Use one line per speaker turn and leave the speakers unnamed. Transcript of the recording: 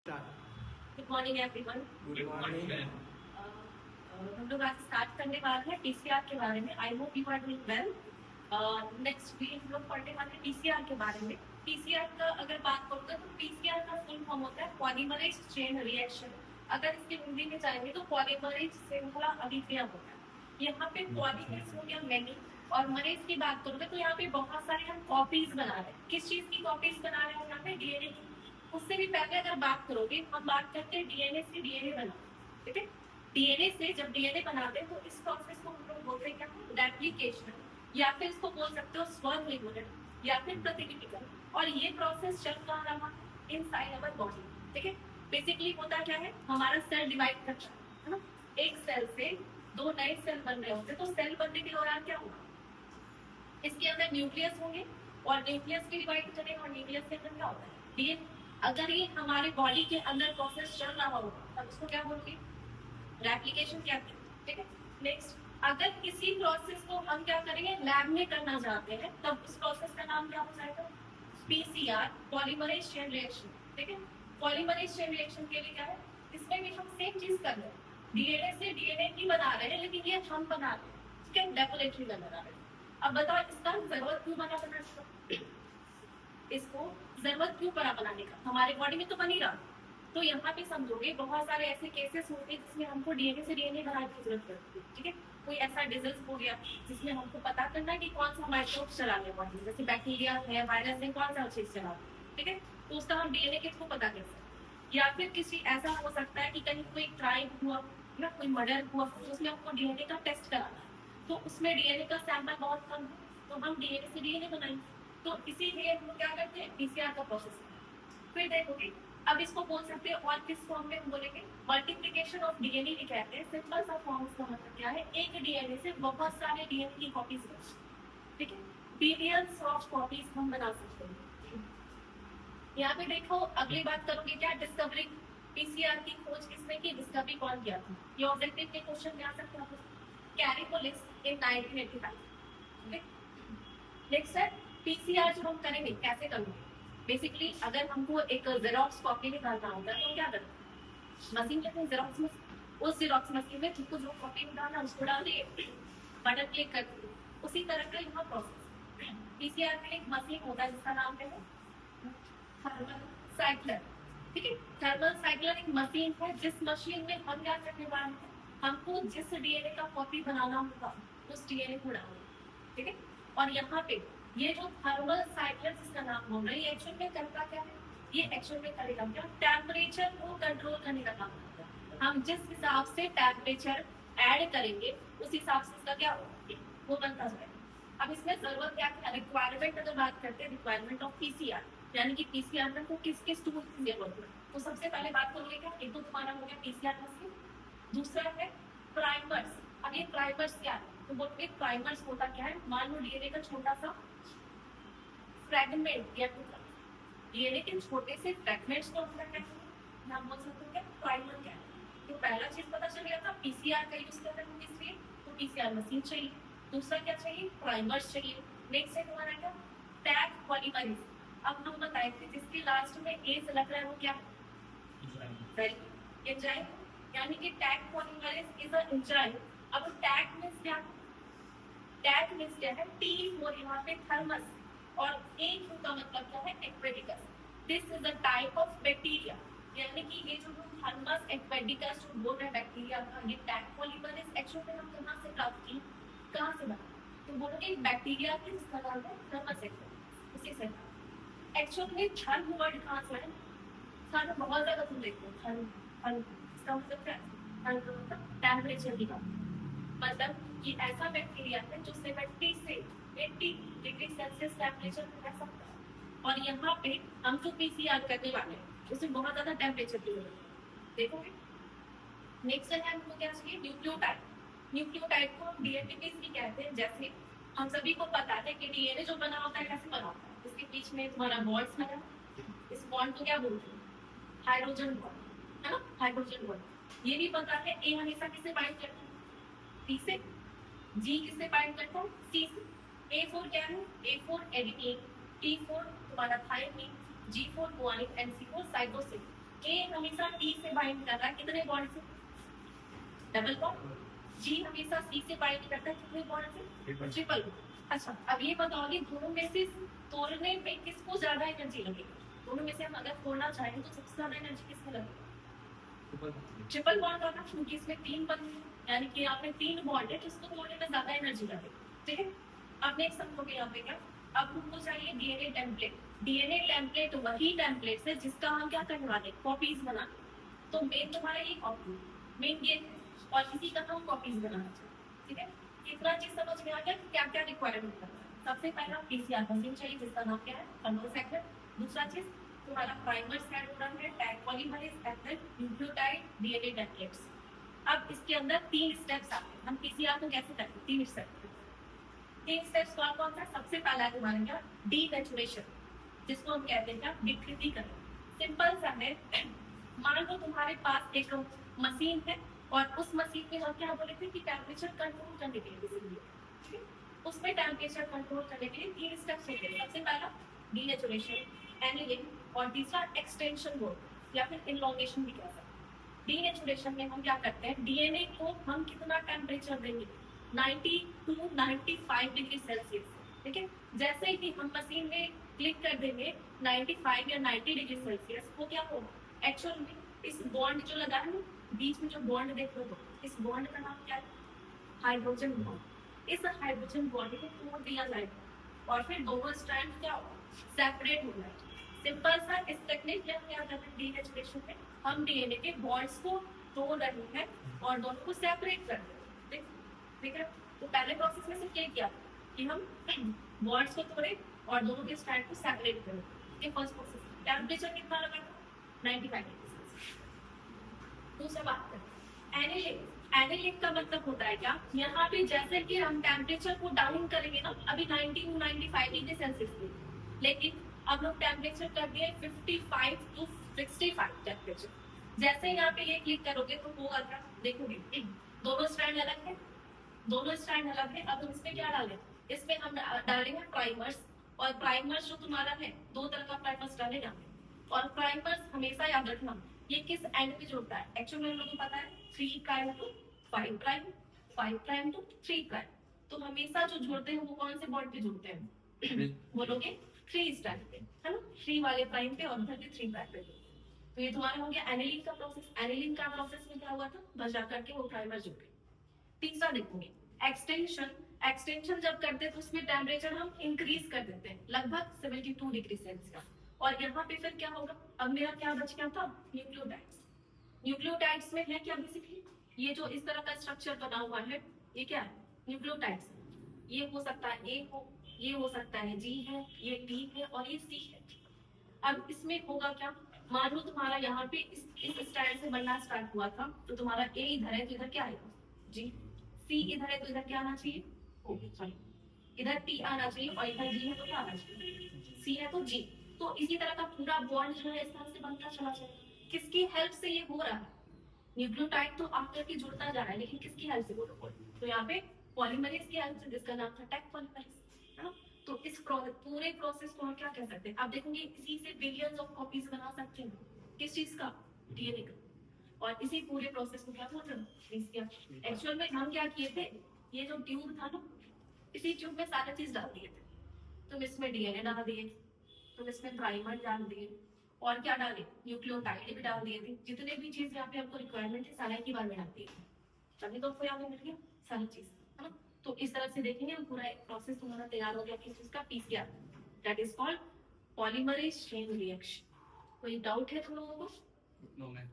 Good morning everyone.
Good morning.
हम लोग आज स्टार्ट करने वाले हैं टीसीआर के बारे में। I hope you are doing well. Next week हम लोग पढ़ने वाले हैं टीसीआर के बारे में। टीसीआर का अगर बात करूँ तो टीसीआर का फुल फॉर्म होता है पॉलीमरेज चेन रिएक्शन। अगर इसकी हिंदी में जाएंगे तो पॉलीमरेज श्रृंखला अभिक्रिया होता है। यहाँ पे पॉलीमरेज हो गया मैनी, और मरेज की बात करोगे तो यहाँ पे बहुत सारे हम कॉपीज बना रहे हैं। किस चीज की कॉपीज बना रहे हैं यहाँ पे? डीएनए की। उससे भी पहले अगर बात करोगे, हम बात करते हैं डीएनए से डीएनए बना, ठीक है। डीएनए से जब डीएनए बनाते हैं तो इस प्रोसेस को हम लोग बोलते हैं क्या? रेप्लिकेशन, या फिर इसको बोल सकते हो स्वनिर्माण, या फिर प्रतिलिपिकरण। और ये प्रोसेस चल रहा है इनसाइड अवर बॉडी, ठीक है। बेसिकली होता क्या है, हमारा सेल डिवाइड करता है ना। एक सेल से दो नए सेल बन रहे होते हैं, तो सेल बनने के दौरान क्या होगा? इसके अंदर न्यूक्लियस होंगे, और न्यूक्लियस भी डिवाइड करेंगे, और न्यूक्लियस के अंदर क्या होता है? डीएनए। अगर ये हमारे बॉडी के अंदर प्रोसेस चल रहा हो तब उसको क्या बोलोगे? रेप्लिकेशन कहते हैं, ठीक है। नेक्स्ट, अगर इसी प्रोसेस को हम क्या करेंगे, लैब में करना चाहते हैं, तब उस प्रोसेस का नाम क्या हो जाएगा? पीसीआर, पॉलीमरेज चेन रिएक्शन, ठीक है। पॉलीमरेज चेन रिएक्शन के लिए क्या है, इसमें भी हम सेम चीज कर रहे हैं। डीएनए से डीएनए ही बना रहे हैं, लेकिन ये हम बना रहे हैं, ठीक है, लेबोरेटरी में बना रहे हैं। अब बताओ इसका जरूरत क्यों बना बनाने? इसको जरूरत क्यों पड़ा बनाने का? हमारे बॉडी में तो बन ही रहा। तो यहाँ पे समझोगे बहुत सारे ऐसे केसेस होंगे जिसमें हमको डीएनए से डीएनए बनाने की जरूरत पड़ती है, ठीक है। कोई ऐसा डिजीज हो गया जिसमें हमको पता करना है कि कौन सा माइक्रोब चला रहे बॉडी में, जैसे बैक्टीरिया है, वायरस है, कौन सा चीज चला रहा है, ठीक है। तो उसका हम डीएनए के थ्रू पता कर सकते हैं। या फिर किसी ऐसा हो सकता है कि कहीं कोई क्राइम हुआ ना, कोई मर्डर हुआ, तो उसमें हमको डीएनए का टेस्ट कराना है, तो उसमें डीएनए का सैंपल बहुत कम है, तो हम डीएनए से डीएनए बनाएंगे। तो इसीलिए हम क्या करते हैं, पीसीआर का प्रोसेस। फिर देखोगे, अब इसको बोल सकते हैं और किस फॉर्म में हम बोलेंगे? मल्टीप्लिकेशन ऑफ डीएनए भी कहते हैं। सिंपल सा फॉर्म इसका मतलब क्या है? एक डीएनए से बहुत सारे डीएनए की कॉपीज, ठीक है, बिलियंस ऑफ कॉपीज हम बना सकते हैं। यहाँ पे देखो, अगली बात करोगे क्या? डिस्कवरी। पीसीआर की खोज किसने की? डिस्कवरी कौन किया था? ये ऑब्जेक्टिव के क्वेश्चन में आ सकते हैं। कैरिकोलिस इन 1985। नेक्स्ट है पीसीआर। जो हम करेंगे कैसे करेंगे? बेसिकली अगर हमको एक जेरोक्स कॉपी निकालना होता है तो क्या करते हैं? मशीन लेते हैं, जेरोक्स मशीन। उस जेरोक्स मशीन में तुमको जो कॉपी निकालना उसको डाल दिए, बटन क्लिक कर दिए। उसी तरह का यहाँ प्रोसेस। पीसीआर में एक मशीन होता है जिसका नाम है थर्मल साइक्लर, ठीक है। थर्मल साइक्लर एक मशीन है जिस मशीन में हम क्या करने वाले हैं, हमको जिस डीएनए का कॉपी बनाना होगा उस डीएनए को डालना, ठीक है। और यहाँ पे ये जो थर्मल साइक्लर जिसका नाम बोल रहे हैं, ये एक्चुअल में करता क्या है? ये एक्चुअल में करेगा क्या? टेम्परेचर को कंट्रोल करने का काम करता है। हम जिस हिसाब से टेम्परेचर ऐड करेंगे उस हिसाब से इसका क्या होगा, वो बनता जाएगा। अब इसमें जरूरत क्या है? रिक्वायरमेंट अगर बात करते हैं, रिक्वायरमेंट ऑफ पीसीआर, यानी कि पीसीआर में को किस किस टूल की जरूरत है। तो सबसे पहले बात करोगे क्या? एक तो तुम्हारा हो गया पीसीआर मशीन, दूसरा है प्राइमर्स। अब ये प्राइमर्स क्या है? तो बोलोगे प्राइमर्स होता क्या है? मान लो डीएनए का छोटा सा फ्रैगमेंट या टुकड़ा, डीएनए के छोटे से फ्रैगमेंट्स को हम क्या नाम बोल सकते हैं? क्या प्राइमर क्या है? तो पहला चीज पता चल गया था पीसीआर का यूज करते हैं किस लिए? तो पीसीआर मशीन चाहिए। दूसरा क्या चाहिए? प्राइमर्स चाहिए। नेक्स्ट है तुम्हारा क्या? Tag polymerase. अब हम बताए थे जिसके लास्ट में ए से लग रहा है वो क्या है? एंजाइम, यानी कि tag polymerase is a enzyme. अब टैग मींस क्या? टैग मींस क्या है? टी फॉर यहाँ पे थर्मस, और एक का मतलब क्या है? Aquaticus. This is a type of bacteria, यानी कि ये जो थर्मस एक्वेटिकस जो बोल रहे हैं बैक्टीरिया का, ये टैग पॉलीमरेज एक्चुअल में हम कहाँ से प्राप्त की, कहाँ से बना? तो बोलोगे एक बैक्टीरिया की जिसका नाम है थर्मस एक्वेटिकस, उसी से एक्चुअल में थर्म वर्ड कहाँ से है? थर्म बहुत ज्यादा तुम देखते हो, थर्म थर्म इसका मतलब क्या है? थर्म का मतलब टेम्परेचर की बात, मतलब कि ऐसा बैक्टीरिया है जो 70 से 80 डिग्री सेल्सियस टेम्परेचर में रह सकता है। और यहाँ पे हम जो पीसीआर करने वाले हैं उसमें बहुत ज्यादा टेम्परेचर की जरूरत है। देखोगे नेक्स्ट है हमको क्या चाहिए? न्यूक्लियोटाइड। न्यूक्लियोटाइड को हम डीएनए भी कहते हैं। जैसे हम सभी को पता है कि डीएनए जो बना होता है कैसे बना होता है? इसके बीच में तुम्हारा बॉन्ड्स बना, इस बॉन्ड को क्या बोलते हैं? हाइड्रोजन बॉन्ड, है ना, हाइड्रोजन बॉन्ड। ये भी पता है ए हमेशा किससे बाइंड करता है? टी से। जी किससे बाइंड करता है? सी से। ए फोर क्या है? A four adenine, T four तुम्हारा thymine, G four guanine, and C four cytosine. A हमेशा टी से बाइंड कर रहा है कितने बॉन्ड से? Double bond. जी हमेशा सी से बाइंड करता है कितने बॉन्ड से? ट्रिपल। अच्छा अब ये बताओगे दोनों में से तोड़ने में किसको ज्यादा एनर्जी लगेगी? दोनों में से हम अगर तोड़ना चाहें तो सबसे ज्यादा एनर्जी किसमें लगेगी? ट्रिपल बॉन्ड होगा क्योंकि इसमें 3 बंद यानी कि आपने 3 बॉन्ड है तो इसको तोड़ने में ज्यादा एनर्जी लगेगी। ठीक है अब नेक्स्ट समझोगे यहाँ पे क्या? अब हमको चाहिए डीएनए टेम्पलेट। डीएनए टेम्पलेट वही टेम्पलेट है जिसका हम क्या करने वाले कॉपीज बनाने। तो मेन तुम्हारा ये कॉपी मेन ये और इसी का हम कॉपीज बनाना चाहिए। ठीक है इतना चीज समझ में आ गया क्या क्या रिक्वायरमेंट है। सबसे पहला पीसीआर मशीन चाहिए जिसका नाम क्या है कंट्रोल सेक्टर। दूसरा चीज तुम्हारा प्राइमर सेट हो रहा है tag polymerase and nucleotide DNA templates. अब इसके अंदर 3 स्टेप्स आते हैं। हम पीसीआर को कैसे करते हैं? 3 स्टेप। 3 स्टेप्स कौन कौन सा? सबसे पहला है तुम्हारा क्या डीनेचुरेशन जिसको हम कहते हैं क्या विकृतीकरण। सिंपल सा है मान लो तुम्हारे पास एक मशीन है और उस मशीन में हम क्या बोले थे कि टेम्परेचर कंट्रोल करने के लिए उसमें टेम्परेचर कंट्रोल करने के लिए 3 स्टेप्स होते हैं। सबसे पहला डीनेचुरेशन एनिलिंग और तीसरा एक्सटेंशन बोर्ड या फिर इनलॉन्गेशन भी कह सकते हैं। डीनेचुरेशन में हम क्या करते हैं डीएनए को हम कितना टेम्परेचर देंगे 90 टू 95 डिग्री सेल्सियस। ठीक है जैसे ही हम मशीन में क्लिक कर देंगे 95 या 90 डिग्री सेल्सियस वो क्या होगा एक्चुअल में इस बॉन्ड जो लगा है बीच में जो बॉन्ड देख रहे हो इस बॉन्ड का नाम क्या है हाइड्रोजन बॉन्ड। इस हाइड्रोजन बॉन्ड को तोड़ दिया जाएगा और फिर दोनों स्ट्रैंड क्या होगा सेपरेट हो जाएगा। सिंपल सा इस टेक्निक में क्या करते हैं डीनेचुरेशन में हम डीएनए के बॉन्ड्स को तोड़ रहे हैं और दोनों को सेपरेट कर रहे हैं। ठीक है तो पहले प्रोसेस में सिर्फ ये किया कि हम बॉन्ड्स को तोड़े और दोनों के स्ट्रैंड को सेपरेट करें। ये फर्स्ट प्रोसेस टेम्परेचर कितना लगा था 95 डिग्री सेल्सियस। दूसरा बात करें एनिलिंग। एनिलिंग का मतलब होता है क्या यहाँ पे जैसे कि हम टेम्परेचर को डाउन करेंगे ना अभी 90 टू 95 डिग्री सेल्सियस थे लेकिन अब लोग टेम्परेचर कर दिए 55 टू 65 टेम्परेचर। जैसे यहाँ पे ये क्लिक करोगे तो होगा क्या देखोगे दोनों स्ट्रैंड अलग है दोनों स्ट्रैंड अलग है। अब हम इसमें क्या डालें इसमें हम डालेंगे प्राइमर्स और प्राइमर्स जो तुम्हारा है 2 तरह का प्राइमर्स डालेगा और प्राइमर्स हमेशा याद रखना ये किस एंड पे जुड़ता है। एक्चुअली हम लोगों को पता है 3 prime two 5 prime 5 prime two 3 prime. तो हमेशा जो जुड़ते हैं वो कौन से बॉन्ड पे जुड़ते हैं बोलोगे 3 स्ट्रैंड पे है ना 3 वाले प्राइम पे और उधर पे 3 प्राइम पे। तो ये तुम्हारा हो गया एनिलिंग का प्रोसेस। एनिलिंग का प्रोसेस में क्या हुआ था बस जा करके वो प्राइमर जुड़ गए। तीसरा देखोगे एक्सटेंशन। एक्सटेंशन जब करते हैं तो उसमें टेम्परेचर हम इंक्रीज कर देते हैं लगभग 72 डिग्री सेल्सियस और यहाँ पे फिर क्या होगा अब मेरा क्या बच गया था न्यूक्लियोटाइड्स। न्यूक्लियोटाइड्स में है क्या बेसिकली ये जो इस तरह का स्ट्रक्चर बना हुआ है ये क्या है न्यूक्लियोटाइड्स। ये हो सकता है ए हो ये हो सकता है जी है ये टी है और ये सी है। अब इसमें होगा क्या मान लो तुम्हारा यहाँ पे इस स्टाइल से बनना स्टार्ट हुआ था तो तुम्हारा ए इधर है तो इधर क्या आएगा जी। सी इधर है तो इधर क्या आना चाहिए ओ सॉरी इधर टी आना चाहिए और इधर जी है तो क्या आना चाहिए सी है तो जी। तो इसी तरह का पूरा बॉन्ड जो है इस तरह से बनता चला जाएगा। किसकी हेल्प से ये हो रहा है न्यूक्लियोटाइड तो आकर के जुड़ता जा रहा है लेकिन किसकी हेल्प से बोलो तो यहाँ पे पॉलीमरेज की हेल्प से जिसका नाम था टैग पॉलीमरेज है ना। तो इस पूरे प्रोसेस को हम क्या कह सकते हैं आप देखोगे इसी से बिलियंस ऑफ कॉपीज बना सकते हैं किस चीज का डीएनए का और इसी पूरे प्रोसेस को क्या बोलते हैं एक्चुअल में हम क्या किए थे ये जो ट्यूब था ना इसी ट्यूब में सारी चीज डाल दिए थे। तुम इसमें डीएनए डाल दिए तुम इसमें प्राइमर डाल दिए और क्या डाले न्यूक्लियोटाइड भी डाल दिए थे। जितने भी चीज यहाँ पे हमको रिक्वायरमेंट है सारा की बार में डाल दिए तभी तो आपको यहाँ पे मिल गया सारी चीज है ना। तो इस तरह से देखेंगे हम पूरा एक प्रोसेस तुम्हारा तैयार हो गया किस चीज का PCR that is called polymerase chain reaction. कोई डाउट है तुम लोगों को?
No ma'am.